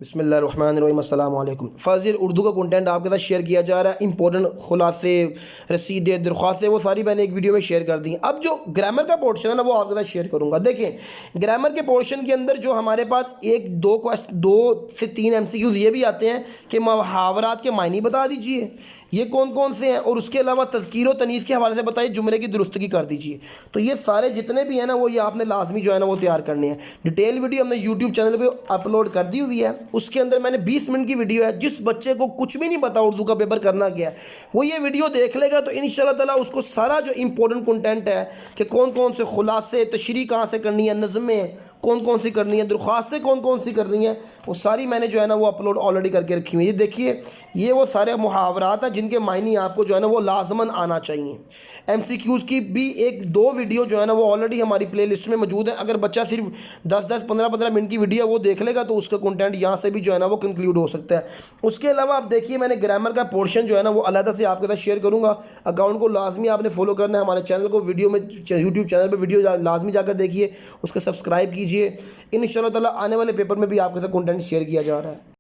بسم اللہ الرحمن الرحیم، السلام علیکم۔ فاضل اردو کا کنٹینٹ آپ کے ساتھ شیئر کیا جا رہا ہے، امپورٹنٹ خلاصے، رسیدیں، درخواستیں، وہ ساری میں نے ایک ویڈیو میں شیئر کر دی ہیں۔ اب جو گرامر کا پورشن ہے نا وہ آپ کے ساتھ شیئر کروں گا۔ دیکھیں گرامر کے پورشن کے اندر جو ہمارے پاس دو سے تین ایم سی کیوز یہ بھی آتے ہیں کہ محاورات کے معنی بتا دیجئے، یہ کون کون سے ہیں، اور اس کے علاوہ تذکیر و تانیث کے حوالے سے بتائیے، جملے کی درستگی کر دیجئے۔ تو یہ سارے جتنے بھی ہیں نا وہ یہ آپ نے لازمی جو ہے نا وہ تیار کرنے ہیں۔ ڈیٹیل ویڈیو ہم نے یوٹیوب چینل پہ اپلوڈ کر دی ہوئی ہے، اس کے اندر میں نے 20 منٹ کی ویڈیو ہے۔ جس بچے کو کچھ بھی نہیں پتا اردو کا پیپر کرنا کیا ہے وہ یہ ویڈیو دیکھ لے گا تو انشاءاللہ تعالیٰ اس کو سارا جو امپورٹنٹ کنٹینٹ ہے کہ کون کون سے خلاصے، تشریح کہاں سے کرنی ہے، نظمیں کون کون سی کرنی ہے، درخواستیں کون کون سی کرنی ہیں، وہ ساری میں نے جو ہے نا وہ اپلوڈ آلریڈی کر کے رکھی ہوئی ہے۔ یہ دیکھیے یہ وہ سارے محاورات ہیں جن کے معنی آپ کو جو ہے نا وہ لازماً آنا چاہیے۔ ایم سی کیوز کی بھی ایک دو ویڈیو جو ہے نا وہ آلریڈی ہماری پلے لسٹ میں موجود ہے۔ اگر بچہ صرف 10-15 منٹ کی ویڈیو وہ دیکھ لے گا تو اس کا کنٹینٹ یہاں سے بھی جو ہے نا وہ کنکلیوڈ ہو سکتا ہے۔ اس کے علاوہ آپ دیکھیے میں نے گرامر کا پورشن جو ہے نا وہ علیحدہ سے آپ کے ساتھ شیئر کروں گا۔ اکاؤنٹ کو لازمی آپ نے فالو کرنا ہے، ہمارے چینل کو ویڈیو میں یوٹیوب چینل پہ ویڈیو لازمی جا کر دیکھیے، اس کو سبسکرائب کیجیے۔ انشاءاللہ تعالیٰ آنے والے پیپر میں بھی آپ کے ساتھ کنٹینٹ شیئر کیا جا رہا ہے۔